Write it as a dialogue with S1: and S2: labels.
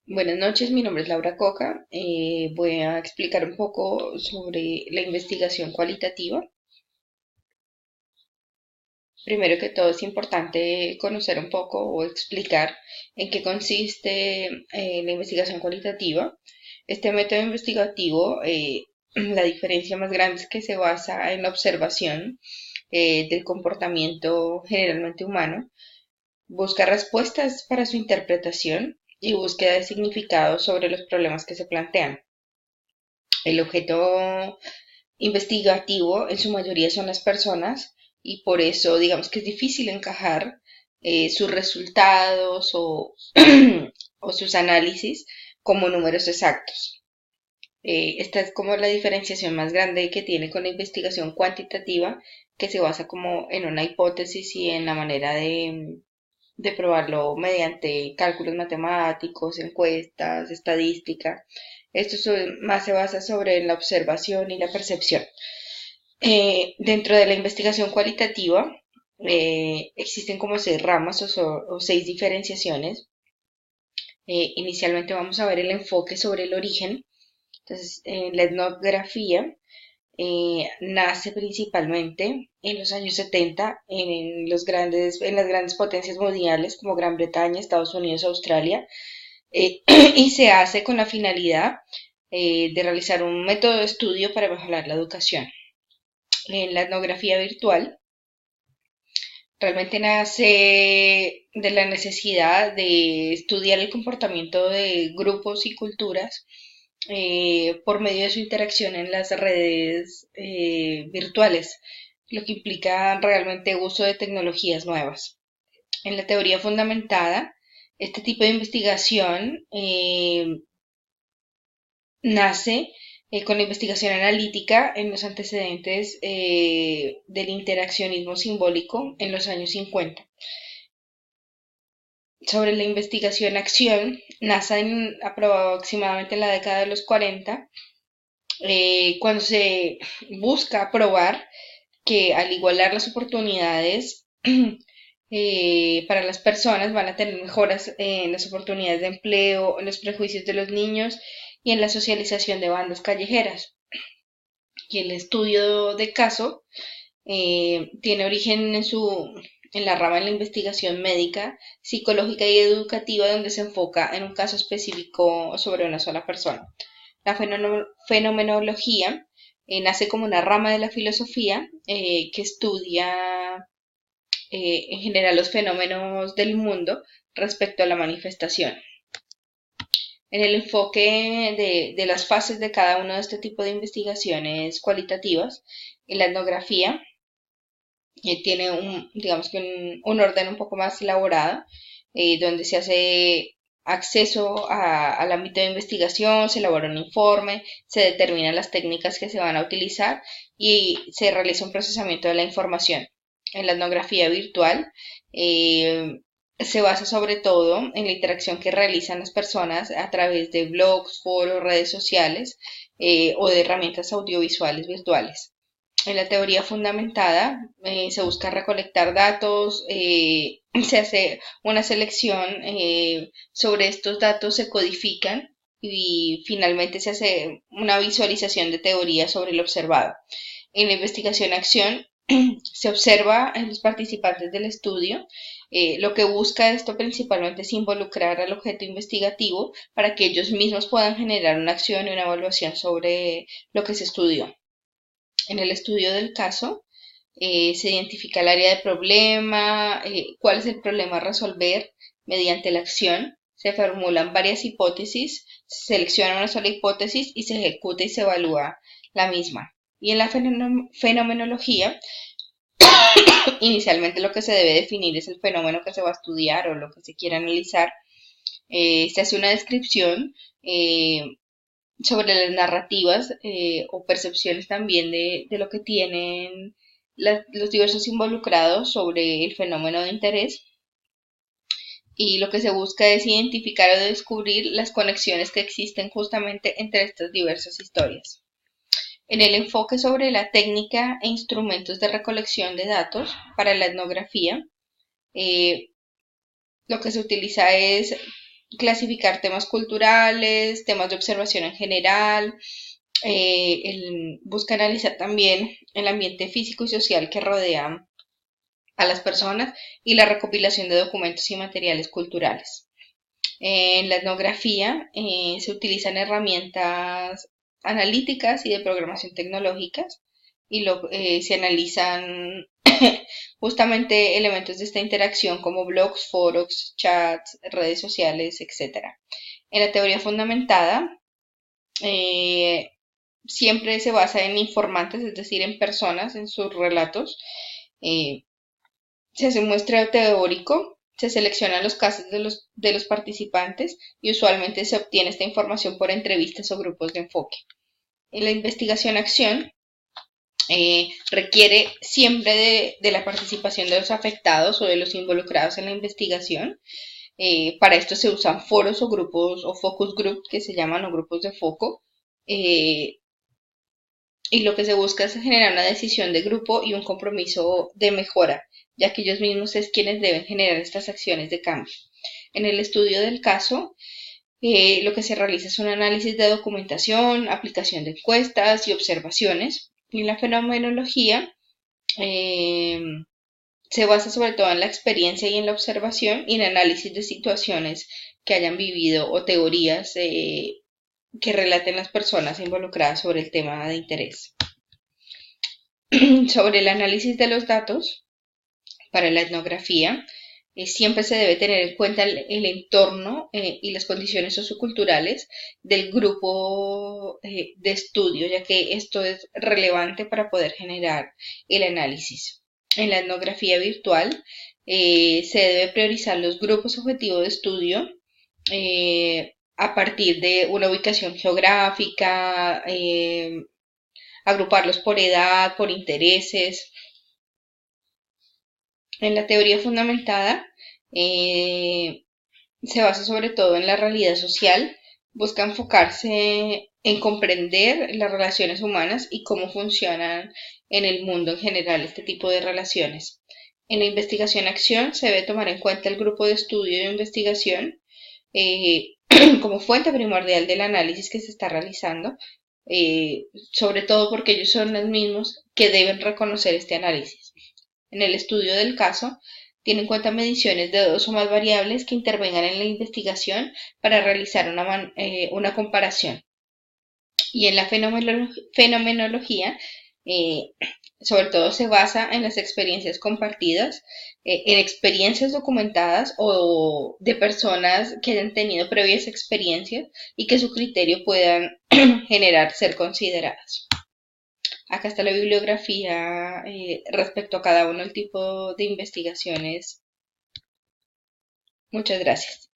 S1: Buenas noches, mi nombre es Laura Coca. Voy a explicar un poco sobre la investigación cualitativa. Primero que todo es importante conocer un poco o explicar en qué consiste la investigación cualitativa. Este método investigativo, la diferencia más grande es que se basa en la observación del comportamiento generalmente humano, busca respuestas para su interpretación y búsqueda de significado sobre los problemas que se plantean. El objeto investigativo en su mayoría son las personas y por eso digamos que es difícil encajar sus resultados o sus análisis como números exactos. Esta es como la diferenciación más grande que tiene con la investigación cuantitativa, que se basa como en una hipótesis y en la manera de probarlo mediante cálculos matemáticos, encuestas, estadística. Más se basa sobre la observación y la percepción. Dentro de la investigación cualitativa existen como seis ramas o seis diferenciaciones. Inicialmente vamos a ver el enfoque sobre el origen. Entonces, la etnografía nace principalmente en los años 70 en las grandes potencias mundiales como Gran Bretaña, Estados Unidos, Australia, y se hace con la finalidad de realizar un método de estudio para mejorar la educación. En la etnografía virtual realmente nace de la necesidad de estudiar el comportamiento de grupos y culturas por medio de su interacción en las redes virtuales, lo que implica realmente uso de tecnologías nuevas. En la teoría fundamentada, este tipo de investigación nace con la investigación analítica en los antecedentes del interaccionismo simbólico en los años 50. Sobre la investigación-acción, nace aproximadamente en la década de los 40, cuando se busca probar que al igualar las oportunidades para las personas van a tener mejoras en las oportunidades de empleo, en los prejuicios de los niños y en la socialización de bandas callejeras. Y el estudio de caso tiene origen en la rama de la investigación médica, psicológica y educativa, donde se enfoca en un caso específico sobre una sola persona. La fenomenología nace como una rama de la filosofía que estudia en general los fenómenos del mundo respecto a la manifestación. En el enfoque de las fases de cada uno de este tipo de investigaciones cualitativas, en la etnografía tiene digamos que un orden un poco más elaborado, donde se hace acceso al ámbito de investigación, se elabora un informe, se determinan las técnicas que se van a utilizar y se realiza un procesamiento de la información. En la etnografía virtual se basa sobre todo en la interacción que realizan las personas a través de blogs, foros, redes sociales o de herramientas audiovisuales virtuales. En la teoría fundamentada se busca recolectar datos, se hace una selección sobre estos datos, se codifican y finalmente se hace una visualización de teoría sobre lo observado. En la investigación-acción se observa en los participantes del estudio. Lo que busca esto principalmente es involucrar al objeto investigativo para que ellos mismos puedan generar una acción y una evaluación sobre lo que se estudió. En el estudio del caso se identifica el área de problema, cuál es el problema a resolver mediante la acción, se formulan varias hipótesis, se selecciona una sola hipótesis y se ejecuta y se evalúa la misma. Y en la fenomenología, inicialmente lo que se debe definir es el fenómeno que se va a estudiar o lo que se quiere analizar. Se hace una descripción sobre las narrativas o percepciones también de lo que tienen los diversos involucrados sobre el fenómeno de interés, y lo que se busca es identificar o descubrir las conexiones que existen justamente entre estas diversas historias. En el enfoque sobre la técnica e instrumentos de recolección de datos para la etnografía, lo que se utiliza es clasificar temas culturales, temas de observación en general. Busca analizar también el ambiente físico y social que rodea a las personas y la recopilación de documentos y materiales culturales. En la etnografía se utilizan herramientas analíticas y de programación tecnológicas y se analizan justamente elementos de esta interacción como blogs, foros, chats, redes sociales, etc. En la teoría fundamentada eh, siempre se basa en informantes, es decir, en personas, en sus relatos. Eh, Se hace un muestreo teórico, se seleccionan los casos de los participantes y usualmente se obtiene esta información por entrevistas o grupos de enfoque. En la investigación-acción requiere siempre de la participación de los afectados o de los involucrados en la investigación. Para esto se usan foros o grupos o focus group que se llaman o grupos de foco. Y lo que se busca es generar una decisión de grupo y un compromiso de mejora, ya que ellos mismos es quienes deben generar estas acciones de cambio. En el estudio del caso, lo que se realiza es un análisis de documentación, aplicación de encuestas y observaciones. Y la fenomenología se basa sobre todo en la experiencia y en la observación y en análisis de situaciones que hayan vivido o teorías que relaten las personas involucradas sobre el tema de interés. Sobre el análisis de los datos para la etnografía, siempre se debe tener en cuenta el entorno y las condiciones socioculturales del grupo de estudio, ya que esto es relevante para poder generar el análisis. En la etnografía virtual se debe priorizar los grupos objetivos de estudio a partir de una ubicación geográfica, agruparlos por edad, por intereses. En la teoría fundamentada se basa sobre todo en la realidad social, busca enfocarse en comprender las relaciones humanas y cómo funcionan en el mundo en general este tipo de relaciones. En la investigación-acción se debe tomar en cuenta el grupo de estudio de investigación como fuente primordial del análisis que se está realizando, sobre todo porque ellos son los mismos que deben reconocer este análisis. En el estudio del caso, tiene en cuenta mediciones de dos o más variables que intervengan en la investigación para realizar una comparación. Y en la fenomenología, sobre todo se basa en las experiencias compartidas, en experiencias documentadas o de personas que hayan tenido previas experiencias y que su criterio puedan ser consideradas. Acá está la bibliografía respecto a cada uno del tipo de investigaciones. Muchas gracias.